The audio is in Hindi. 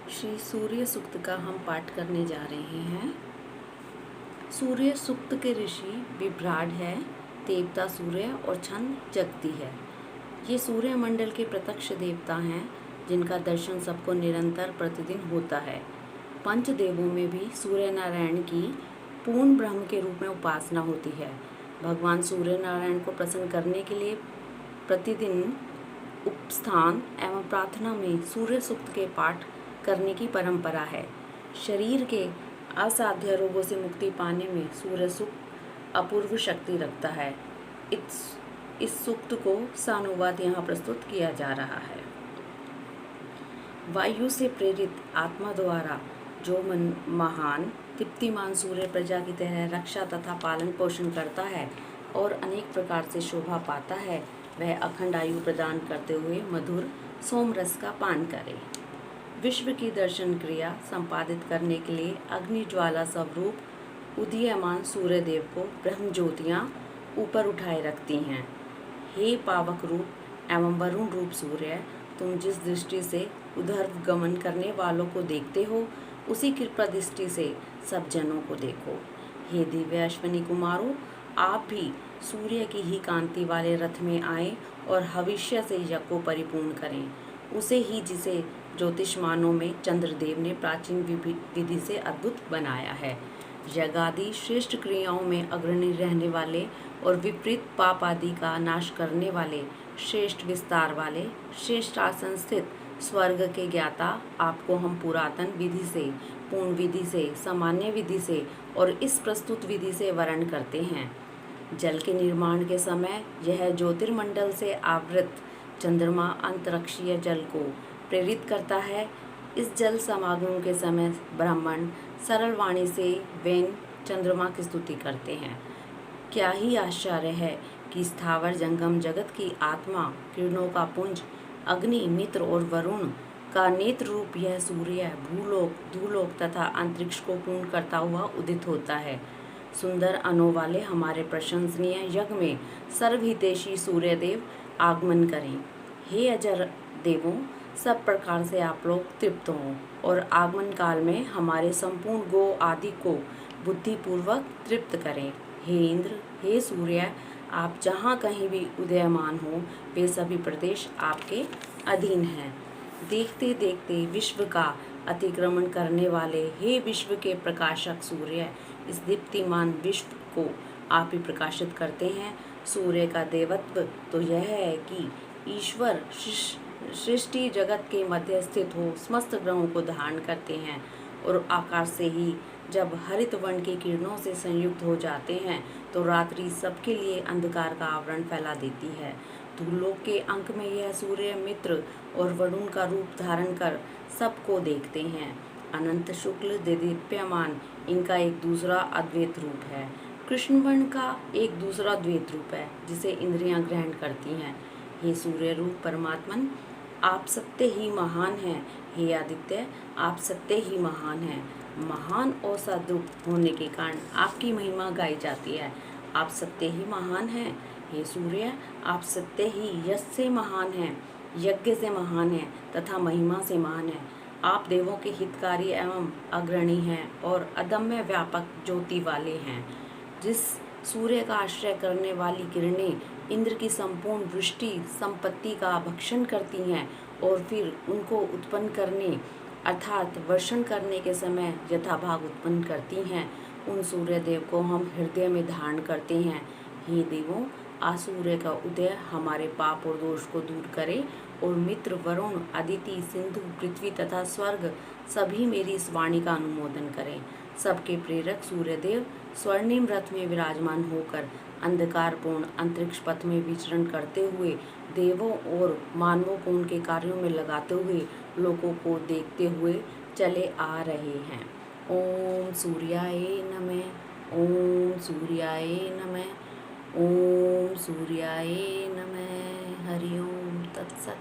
श्री सूर्य सूक्त का हम पाठ करने जा रहे हैं। सूर्य सूक्त के ऋषि विभ्राट है, देवता सूर्य और छंद जगती है। ये सूर्य मंडल के प्रत्यक्ष देवता हैं, जिनका दर्शन सबको निरंतर प्रतिदिन होता है। पंचदेवों में भी सूर्य नारायण की पूर्ण ब्रह्म के रूप में उपासना होती है। भगवान सूर्य नारायण को प्रसन्न करने के लिए प्रतिदिन उपस्थान एवं प्रार्थना में सूर्य सूक्त के पाठ करने की परंपरा है। शरीर के असाध्य रोगों से मुक्ति पाने में सूर्य सूक्त अपूर्व शक्ति रखता है। इस सूक्त को सानुवाद यहाँ प्रस्तुत किया जा रहा है। वायु से प्रेरित आत्मा द्वारा जो महान दीप्तिमान सूर्य प्रजा की तरह रक्षा तथा पालन पोषण करता है और अनेक प्रकार से शोभा पाता है, वह अखंड आयु प्रदान करते हुए मधुर सोमरस का पान करे। विश्व की दर्शन क्रिया संपादित करने के लिए अग्नि ज्वाला स्वरूप उदीयमान सूर्य देव को ब्रह्म ज्योतियाँ ऊपर उठाए रखती हैं। हे पावक रूप एवं वरुण रूप सूर्य, तुम जिस दृष्टि से उधर गमन करने वालों को देखते हो, उसी कृपा दृष्टि से सब जनों को देखो। हे दिव्य अश्विनी कुमारों, आप भी सूर्य की ही कांति वाले रथ में आए और भविष्य से यज्ञ को परिपूर्ण करें, उसे ही जिसे ज्योतिषमानों में चंद्रदेव ने प्राचीन विधि से अद्भुत बनाया है। यज्ञादि श्रेष्ठ क्रियाओं में अग्रणी रहने वाले और विपरीत पाप आदि का नाश करने वाले, श्रेष्ठ विस्तार वाले, श्रेष्ठ आसन स्थित स्वर्ग के ज्ञाता आपको हम पुरातन विधि से, पूर्ण विधि से, सामान्य विधि से और इस प्रस्तुत विधि से वर्ण करते हैं। जल के निर्माण के समय यह ज्योतिर्मंडल से आवृत चंद्रमा अंतरिक्षीय जल को प्रेरित करता है। इस जल समागम के समय ब्राह्मण सरल वाणी से वेन चंद्रमा की स्तुति करते हैं। क्या ही आश्चर्य है कि स्थावर जंगम जगत की आत्मा किरणों का पुंज अग्नि, मित्र और वरुण का नेत्र रूप यह सूर्य भूलोक, धूलोक तथा अंतरिक्ष को पूर्ण करता हुआ उदित होता है। सुंदर अनों वाले हमारे प्रशंसनीय यज्ञ में सर्वहितैषी सूर्यदेव आगमन करें। हे अजर देवों, सब प्रकार से आप लोग तृप्त हों और आगमन काल में हमारे संपूर्ण गो आदि को बुद्धिपूर्वक तृप्त करें। हे इंद्र, हे सूर्य, आप जहाँ कहीं भी उदयमान हो, वे सभी प्रदेश आपके अधीन हैं। देखते देखते विश्व का अतिक्रमण करने वाले हे विश्व के प्रकाशक सूर्य, इस दीप्तिमान विश्व को आप ही प्रकाशित करते हैं। सूर्य का देवत्व तो यह है कि ईश्वर सृष्टि जगत के मध्य स्थित हो समस्त ग्रहों को धारण करते हैं और आकाश से ही जब हरित वर्ण की किरणों से संयुक्त हो जाते हैं तो रात्रि सबके लिए अंधकार का आवरण फैला देती है। धूलोक के अंक में यह सूर्य मित्र और वरुण का रूप धारण कर सबको देखते हैं। अनंत शुक्ल दीप्यमान इनका एक दूसरा अद्वैत रूप है। कृष्ण वर्ण का एक दूसरा द्वैत रूप है, जिसे इंद्रियां ग्रहण करती हैं। हे सूर्य रूप परमात्मन, आप सत्य ही महान हैं। हे आदित्य, आप सत्य ही महान हैं। महान और सद्रूप होने के कारण आपकी महिमा गाई जाती है। आप सत्य ही महान हैं। हे सूर्य, आप सत्य ही यश से महान हैं, यज्ञ से महान हैं तथा महिमा से महान हैं। आप देवों के हितकारी एवं अग्रणी हैं और अदम्य व्यापक ज्योति वाले हैं। जिस सूर्य का आश्रय करने वाली किरणें इंद्र की संपूर्ण वृष्टि संपत्ति का भक्षण करती हैं और फिर उनको उत्पन्न करने अर्थात वर्षण करने के समय यथाभाग उत्पन्न करती हैं, उन सूर्य देव को हम हृदय में धारण करते हैं। हे देवों, आज सूर्य का उदय हमारे पाप और दोष को दूर करे और मित्र, वरुण, अदिति, सिंधु, पृथ्वी तथा स्वर्ग सभी मेरी इस वाणी का अनुमोदन करें। सबके प्रेरक सूर्यदेव स्वर्णिम रथ में विराजमान होकर अंधकारपूर्ण अंतरिक्ष पथ में विचरण करते हुए देवों और मानवों को उनके कार्यों में लगाते हुए लोगों को देखते हुए चले आ रहे हैं। ओम सूर्याय नमः। ओम सूर्याय नमः। ओम सूर्याय नमः। हरि ओम तत्सत।